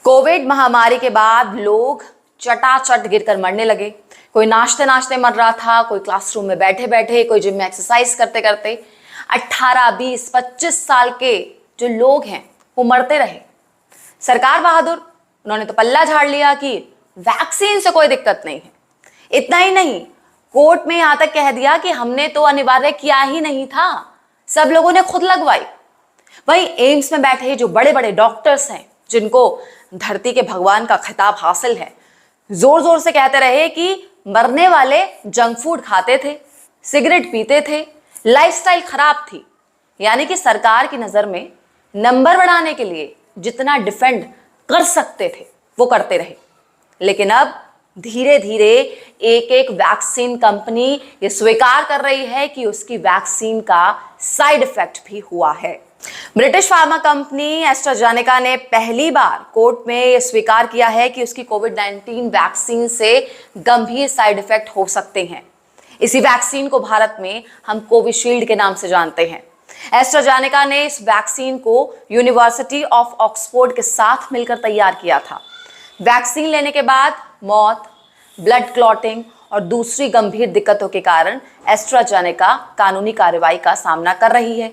Covid महामारी के बाद लोग चटाचट गिरकर मरने लगे। कोई नाचते नाचते मर रहा था, कोई क्लासरूम में बैठे बैठे, कोई जिम में एक्सरसाइज करते करते। 18, 20, 25 साल के जो लोग हैं वो मरते रहे। सरकार बहादुर, उन्होंने तो पल्ला झाड़ लिया कि वैक्सीन से कोई दिक्कत नहीं है। इतना ही नहीं, कोर्ट में यहां तक कह दिया कि हमने तो अनिवार्य किया ही नहीं था, सब लोगों ने खुद लगवाई। वहीं एम्स में बैठे जो बड़े बड़े डॉक्टर्स हैं, जिनको धरती के भगवान का खिताब हासिल है, जोर जोर से कहते रहे कि मरने वाले जंक फूड खाते थे, सिगरेट पीते थे, लाइफस्टाइल खराब थी। यानी कि सरकार की नजर में नंबर बढ़ाने के लिए जितना डिफेंड कर सकते थे वो करते रहे। लेकिन अब धीरे धीरे एक एक वैक्सीन कंपनी ये स्वीकार कर रही है कि उसकी वैक्सीन का साइड इफेक्ट भी हुआ है। ब्रिटिश फार्मा कंपनी एस्ट्राजेनेका ने पहली बार कोर्ट में यह स्वीकार किया है कि उसकी कोविड-19 वैक्सीन से गंभीर साइड इफेक्ट हो सकते हैं। इसी वैक्सीन को भारत में हम कोविशील्ड के नाम से जानते हैं। एस्ट्राजेनेका ने इस वैक्सीन को यूनिवर्सिटी ऑफ ऑक्सफोर्ड के साथ मिलकर तैयार किया था। वैक्सीन लेने के बाद मौत, ब्लड क्लॉटिंग और दूसरी गंभीर दिक्कतों के कारण एस्ट्राजेनेका कानूनी कार्रवाई का सामना कर रही है।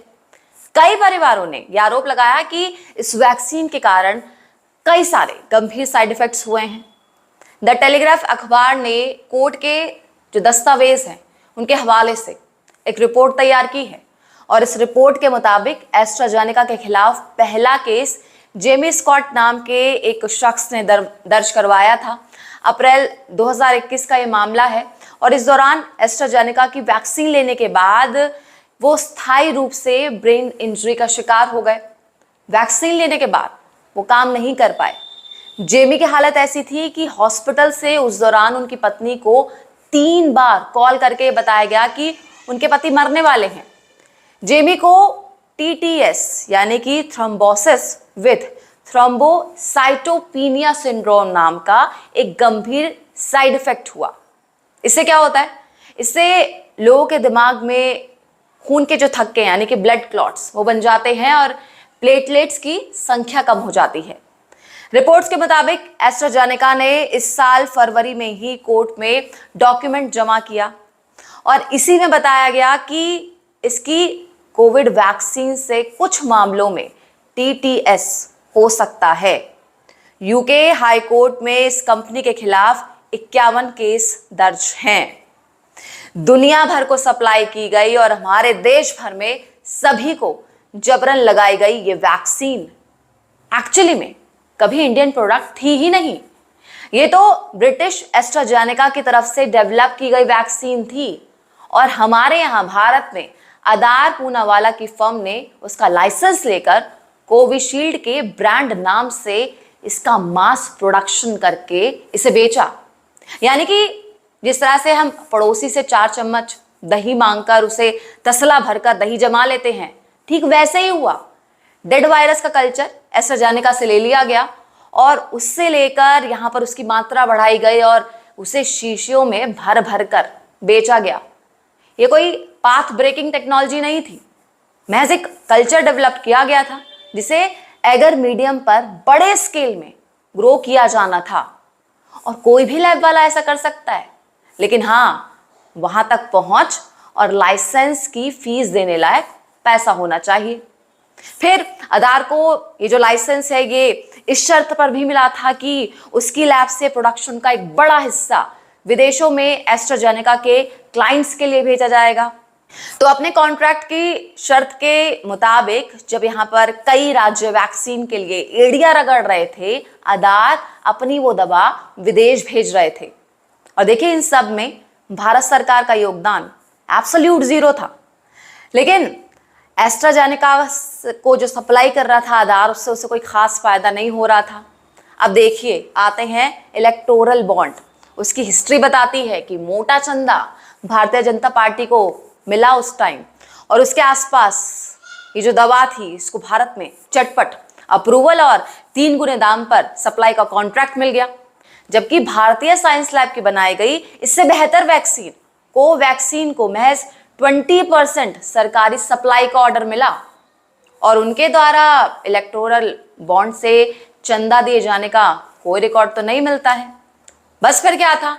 कई परिवारों ने यह आरोप लगाया कि इस वैक्सीन के कारण कई सारे गंभीर साइड इफेक्ट्स हुए हैं। द टेलीग्राफ अखबार ने कोर्ट के जो दस्तावेज हैं उनके हवाले से एक रिपोर्ट तैयार की है और इस रिपोर्ट के मुताबिक एस्ट्राजेनेका के खिलाफ पहला केस जेमी स्कॉट नाम के एक शख्स ने दर्ज करवाया था। अप्रैल 2021 का ये मामला है और इस दौरान एस्ट्राजेनेका की वैक्सीन लेने के बाद वो स्थायी रूप से ब्रेन इंजरी का शिकार हो गए। वैक्सीन लेने के बाद वो काम नहीं कर पाए। जेमी की हालत ऐसी थी कि हॉस्पिटल से उस दौरान उनकी पत्नी को 3 बार कॉल करके बताया गया कि उनके पति मरने वाले हैं। जेमी को TTS यानी कि थ्रोम्बोसिस विथ थ्रोम्बोसाइटोपेनिया सिंड्रोम नाम का एक गंभीर साइड इफेक्ट हुआ। इससे क्या होता है? इससे लोगों के दिमाग में खून के जो थक्के यानी कि ब्लड क्लॉट्स वो बन जाते हैं और प्लेटलेट्स की संख्या कम हो जाती है। रिपोर्ट्स के मुताबिक एस्ट्राजेनेका ने इस साल फरवरी में ही कोर्ट में डॉक्यूमेंट जमा किया और इसी में बताया गया कि इसकी कोविड वैक्सीन से कुछ मामलों में TTS हो सकता है। यूके हाई कोर्ट में इस कंपनी के खिलाफ 51 केस दर्ज हैं। दुनिया भर को सप्लाई की गई और हमारे देश भर में सभी को जबरन लगाई गई ये वैक्सीन एक्चुअली में कभी इंडियन प्रोडक्ट थी ही नहीं। ये तो ब्रिटिश एस्ट्राजेनेका की तरफ से डेवलप की गई वैक्सीन थी और हमारे यहाँ भारत में आधार पूनावाला की फर्म ने उसका लाइसेंस लेकर कोविशील्ड के ब्रांड नाम से इसका मास प्रोडक्शन करके इसे बेचा। यानी कि जिस तरह से हम पड़ोसी से 4 चम्मच दही मांगकर उसे तसला भरकर दही जमा लेते हैं, ठीक वैसे ही हुआ। डेड वायरस का कल्चर एस्ट्राजेनेका से ले लिया गया और उससे लेकर यहाँ पर उसकी मात्रा बढ़ाई गई और उसे शीशियों में भर भर कर बेचा गया। ये कोई पाथ ब्रेकिंग टेक्नोलॉजी नहीं थी, महज एक कल्चर डेवलप किया गया था जिसे एगर मीडियम पर बड़े स्केल में ग्रो किया जाना था। और कोई भी लैब वाला ऐसा कर सकता है, लेकिन हाँ, वहां तक पहुंच और लाइसेंस की फीस देने लायक पैसा होना चाहिए। फिर आधार को ये जो लाइसेंस है ये इस शर्त पर भी मिला था कि उसकी लैब से प्रोडक्शन का एक बड़ा हिस्सा विदेशों में एस्ट्राजेनेका के क्लाइंट्स के लिए भेजा जाएगा। तो अपने कॉन्ट्रैक्ट की शर्त के मुताबिक जब यहाँ पर कई राज्य वैक्सीन के लिए एड़ियां रगड़ रहे थे, आधार अपनी वो दवा विदेश भेज रहे थे। और देखिए, इन सब में भारत सरकार का योगदान एब्सोल्यूट 0 था। लेकिन एस्ट्राजेनेका को जो सप्लाई कर रहा था आधार, उससे उसे कोई खास फायदा नहीं हो रहा था। अब देखिए, आते हैं इलेक्टोरल बॉन्ड। उसकी हिस्ट्री बताती है कि मोटा चंदा भारतीय जनता पार्टी को मिला उस टाइम और उसके आसपास ये जो दवा थी इसको भारत में चटपट अप्रूवल और 3 गुने दाम पर सप्लाई का कॉन्ट्रैक्ट मिल गया। जबकि भारतीय साइंस लैब की बनाई गई इससे बेहतर वैक्सीन कोवैक्सीन को महज 20% सरकारी सप्लाई का ऑर्डर मिला और उनके द्वारा इलेक्टोरल बॉन्ड से चंदा दिए जाने का कोई रिकॉर्ड तो नहीं मिलता है। बस फिर क्या था,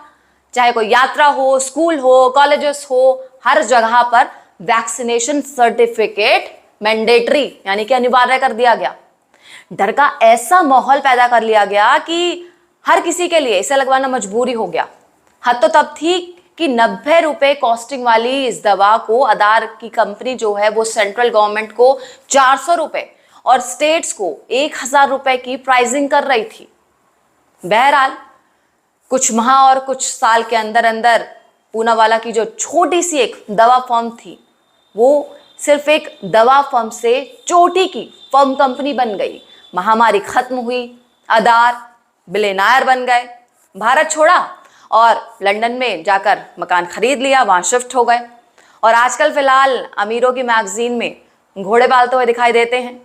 चाहे कोई यात्रा हो, स्कूल हो, कॉलेजेस हो, हर जगह पर वैक्सीनेशन सर्टिफिकेट मैंडेटरी यानी कि अनिवार्य कर दिया गया। डर का ऐसा माहौल पैदा कर लिया गया कि हर किसी के लिए इसे लगवाना मजबूरी हो गया। हद तो तब थी कि 90 रुपए कॉस्टिंग वाली इस दवा को आधार की कंपनी जो है वो सेंट्रल गवर्नमेंट को 400 रुपए और स्टेट्स को 1000 रुपए की प्राइसिंग कर रही थी। बहरहाल कुछ माह और कुछ साल के अंदर अंदर पूनावाला की जो छोटी सी एक दवा फर्म थी वो सिर्फ एक दवा फर्म से चोटी की फर्म कंपनी बन गई। महामारी खत्म हुई, आधार बिलियनर बन गए, भारत छोड़ा और लंदन में जाकर मकान खरीद लिया, वहां शिफ्ट हो गए और आजकल फिलहाल अमीरों की मैगजीन में घोड़े पालते हुए दिखाई देते हैं।